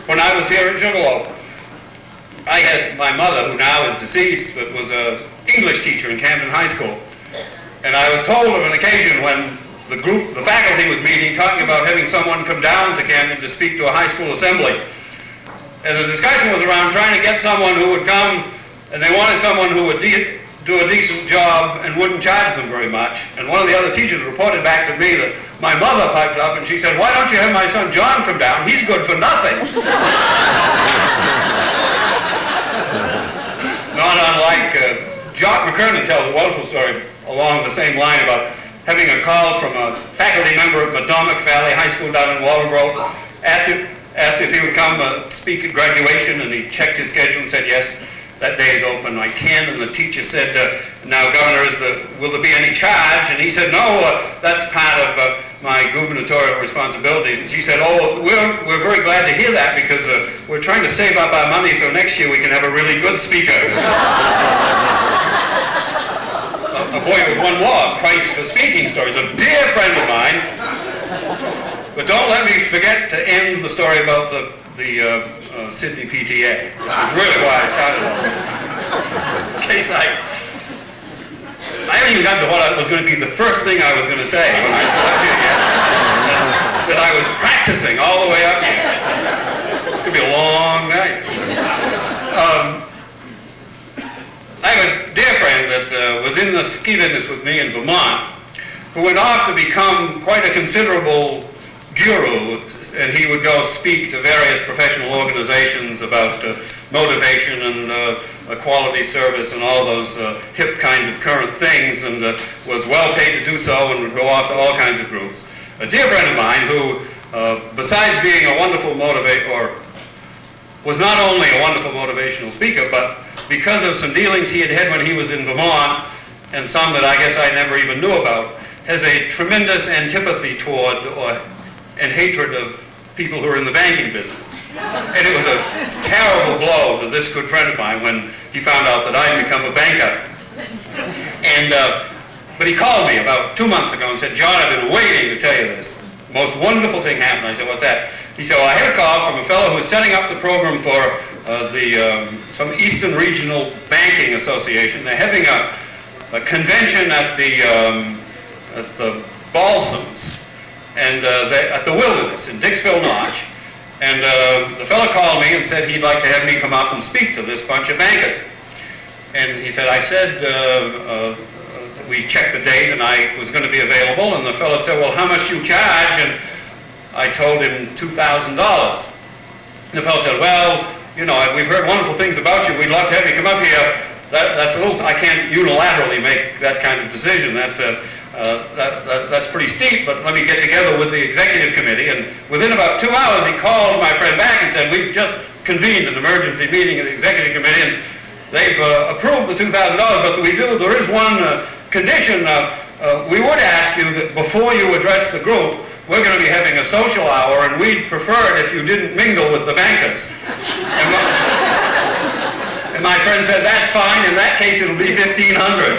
when I was here at Sugarloaf. I had my mother, who now is deceased, but was an English teacher in Camden High School. And I was told of an occasion when the faculty was meeting, talking about having someone come down to Camden to speak to a high school assembly. And the discussion was around trying to get someone who would come, and they wanted someone who would do a decent job and wouldn't charge them very much. And one of the other teachers reported back to me that my mother piped up and she said, "Why don't you have my son John come down? He's good for nothing." Not unlike Jock McKernan tells a wonderful story along the same line about having a call from a faculty member of Madomic Valley High School down in Walterboro, asked if he would come speak at graduation, and he checked his schedule and said, "Yes, that day is open, I can." And the teacher said, "Now, Governor, will there be any charge?" And he said, "No, that's part of my gubernatorial responsibilities." And she said, "Oh, we're very glad to hear that, because we're trying to save up our money so next year we can have a really good speaker." A boy with one more, price for speaking stories. A dear friend of mine. But don't let me forget to end the story about the Sydney PTA. This is really why I started all this. In case I haven't even gotten to what was going to be the first thing I was going to say when I stood up here yet. That I was practicing all the way up here. It's going to be a long night. I have a dear friend that was in the ski business with me in Vermont, who went off to become quite a considerable guru, and he would go speak to various professional organizations about motivation and quality service and all those hip kind of current things, and was well paid to do so, and would go off to all kinds of groups. A dear friend of mine who, besides being a wonderful motivator, was not only a wonderful motivational speaker, but because of some dealings he had had when he was in Vermont, and some that I guess I never even knew about, has a tremendous antipathy toward and hatred of people who are in the banking business. And it was a terrible blow to this good friend of mine when he found out that I'd become a banker. And, but he called me about 2 months ago and said, "John, I've been waiting to tell you this. Most wonderful thing happened." I said, "What's that?" He said, "Well, I had a call from a fellow who was setting up the program for some Eastern Regional Banking Association. They're having a convention at the Balsams, and at the Wilderness in Dixville Notch. And the fellow called me and said he'd like to have me come up and speak to this bunch of bankers." And he said, we checked the date and I was going to be available, and the fellow said, "Well, how much do you charge?" And I told him $2,000. And the fellow said, "Well, you know, we've heard wonderful things about you. We'd love to have you come up here. That's a little, I can't unilaterally make that kind of decision. That's pretty steep, but let me get together with the executive committee." And within about 2 hours, he called my friend back and said, "We've just convened an emergency meeting of the executive committee, and they've approved the $2,000, but there is one condition. We would ask you that before you address the group, we're going to be having a social hour, and we'd prefer it if you didn't mingle with the bankers." And my friend said, "That's fine. In that case, it'll be $1,500.